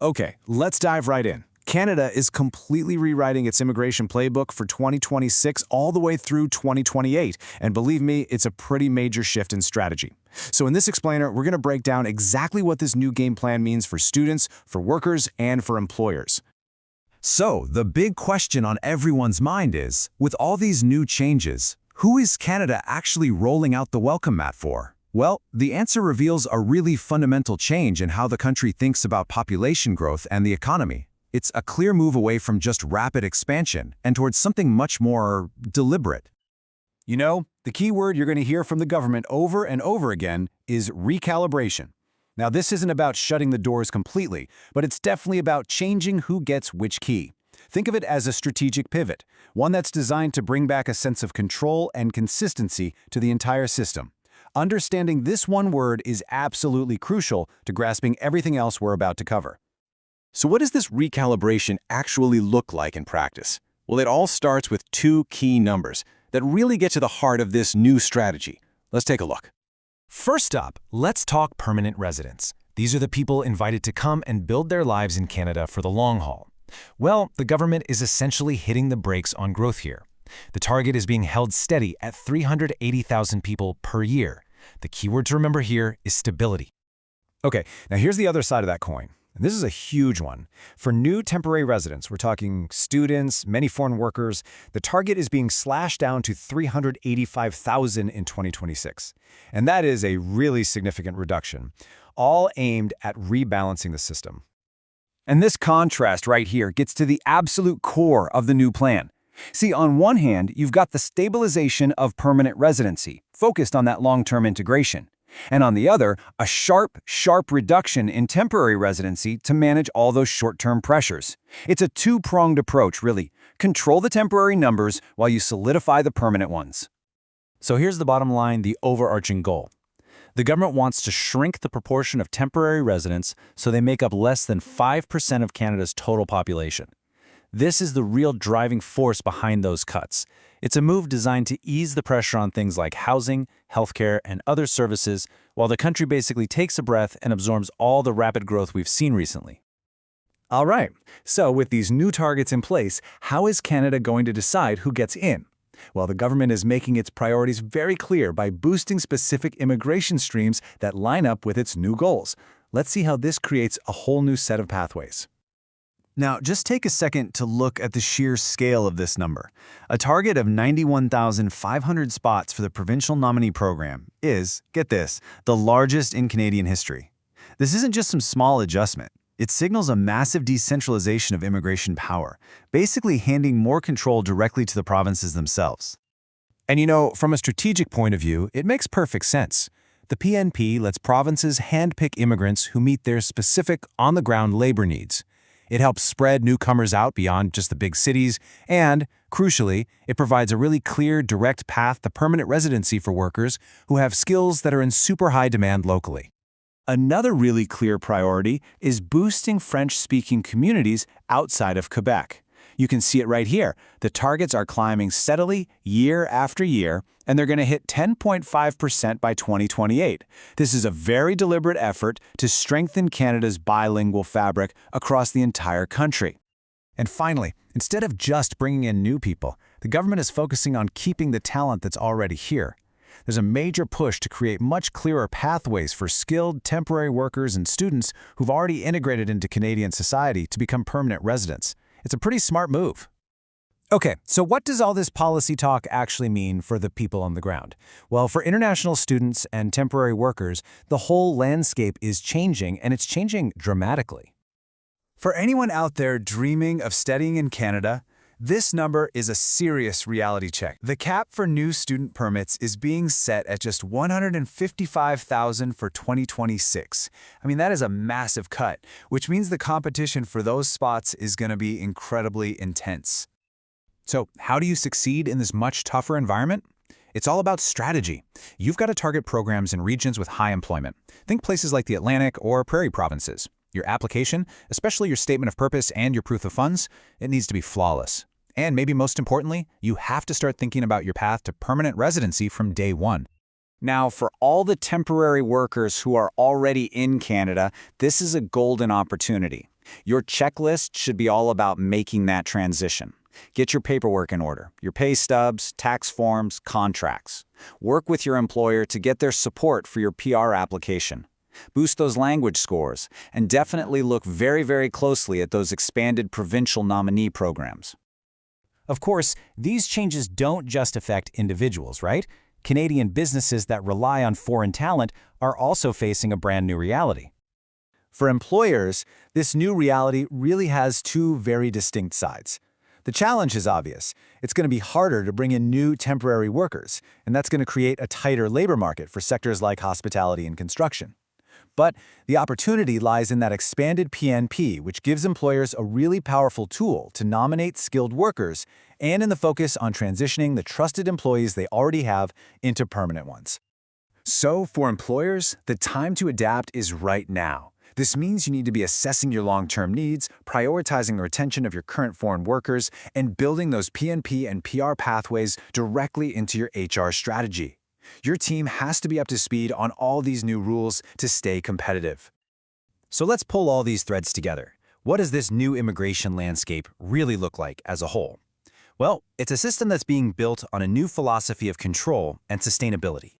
Okay, let's dive right in. Canada is completely rewriting its immigration playbook for 2026 all the way through 2028, and believe me, it's a pretty major shift in strategy. So in this explainer, we're going to break down exactly what this new game plan means for students, for workers, and for employers. So, the big question on everyone's mind is, with all these new changes, who is Canada actually rolling out the welcome mat for? Well, the answer reveals a really fundamental change in how the country thinks about population growth and the economy. It's a clear move away from just rapid expansion and towards something much more deliberate. You know, the key word you're going to hear from the government over and over again is recalibration. Now, this isn't about shutting the doors completely, but it's definitely about changing who gets which key. Think of it as a strategic pivot, one that's designed to bring back a sense of control and consistency to the entire system. Understanding this one word is absolutely crucial to grasping everything else we're about to cover. So what does this recalibration actually look like in practice? Well, it all starts with two key numbers that really get to the heart of this new strategy. Let's take a look. First up, let's talk permanent residents. These are the people invited to come and build their lives in Canada for the long haul. Well, the government is essentially hitting the brakes on growth here. The target is being held steady at 380,000 people per year. The keyword to remember here is stability. Okay, now here's the other side of that coin. And this is a huge one. For new temporary residents, we're talking students, many foreign workers, the target is being slashed down to 385,000 in 2026. And that is a really significant reduction, all aimed at rebalancing the system. And this contrast right here gets to the absolute core of the new plan. See, on one hand, you've got the stabilization of permanent residency, focused on that long-term integration. And on the other, a sharp reduction in temporary residency to manage all those short-term pressures. It's a two-pronged approach, really. Control the temporary numbers while you solidify the permanent ones. So here's the bottom line, the overarching goal. The government wants to shrink the proportion of temporary residents so they make up less than 5% of Canada's total population. This is the real driving force behind those cuts. It's a move designed to ease the pressure on things like housing, healthcare, and other services, while the country basically takes a breath and absorbs all the rapid growth we've seen recently. All right, so with these new targets in place, how is Canada going to decide who gets in? Well, the government is making its priorities very clear by boosting specific immigration streams that line up with its new goals. Let's see how this creates a whole new set of pathways. Now, just take a second to look at the sheer scale of this number. A target of 91,500 spots for the provincial nominee program is, get this, the largest in Canadian history. This isn't just some small adjustment. It signals a massive decentralization of immigration power, basically handing more control directly to the provinces themselves. And you know, from a strategic point of view, it makes perfect sense. The PNP lets provinces handpick immigrants who meet their specific, on-the-ground labor needs. It helps spread newcomers out beyond just the big cities, and, crucially, it provides a really clear, direct path to permanent residency for workers who have skills that are in super high demand locally. Another really clear priority is boosting French-speaking communities outside of Quebec. You can see it right here. The targets are climbing steadily year after year, and they're going to hit 10.5% by 2028. This is a very deliberate effort to strengthen Canada's bilingual fabric across the entire country. And finally, instead of just bringing in new people, the government is focusing on keeping the talent that's already here. There's a major push to create much clearer pathways for skilled temporary workers and students who've already integrated into Canadian society to become permanent residents. It's a pretty smart move. Okay, so what does all this policy talk actually mean for the people on the ground? Well, for international students and temporary workers, the whole landscape is changing, and it's changing dramatically. For anyone out there dreaming of studying in Canada, this number is a serious reality check. The cap for new student permits is being set at just 155,000 for 2026. I mean, that is a massive cut, which means the competition for those spots is going to be incredibly intense. So, how do you succeed in this much tougher environment? It's all about strategy. You've got to target programs in regions with high employment. Think places like the Atlantic or Prairie provinces. Your application, especially your statement of purpose and your proof of funds, it needs to be flawless. And maybe most importantly, you have to start thinking about your path to permanent residency from day one. Now, for all the temporary workers who are already in Canada, this is a golden opportunity. Your checklist should be all about making that transition. Get your paperwork in order, your pay stubs, tax forms, contracts. Work with your employer to get their support for your PR application. Boost those language scores, and definitely look very, very closely at those expanded provincial nominee programs. Of course, these changes don't just affect individuals, right? Canadian businesses that rely on foreign talent are also facing a brand new reality. For employers, this new reality really has two very distinct sides. The challenge is obvious. It's going to be harder to bring in new temporary workers, and that's going to create a tighter labor market for sectors like hospitality and construction. But the opportunity lies in that expanded PNP, which gives employers a really powerful tool to nominate skilled workers, and in the focus on transitioning the trusted employees they already have into permanent ones. So, for employers, the time to adapt is right now. This means you need to be assessing your long-term needs, prioritizing the retention of your current foreign workers, and building those PNP and PR pathways directly into your HR strategy. Your team has to be up to speed on all these new rules to stay competitive. So let's pull all these threads together. What does this new immigration landscape really look like as a whole? Well, it's a system that's being built on a new philosophy of control and sustainability.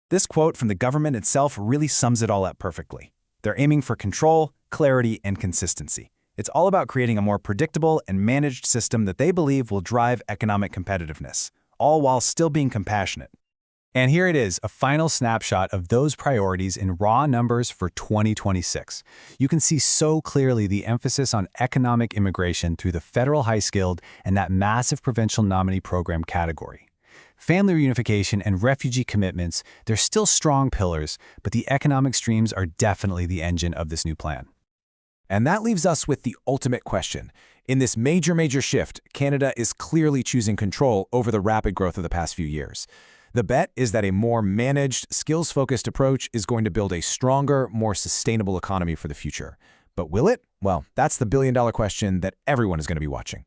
This quote from the government itself really sums it all up perfectly. They're aiming for control, clarity, and consistency. It's all about creating a more predictable and managed system that they believe will drive economic competitiveness, all while still being compassionate. And here it is, a final snapshot of those priorities in raw numbers for 2026. You can see so clearly the emphasis on economic immigration through the federal high-skilled and that massive provincial nominee program category. Family reunification and refugee commitments, they're still strong pillars, but the economic streams are definitely the engine of this new plan. And that leaves us with the ultimate question. In this major shift, Canada is clearly choosing control over the rapid growth of the past few years. The bet is that a more managed, skills-focused approach is going to build a stronger, more sustainable economy for the future. But will it? Well, that's the billion-dollar question that everyone is going to be watching.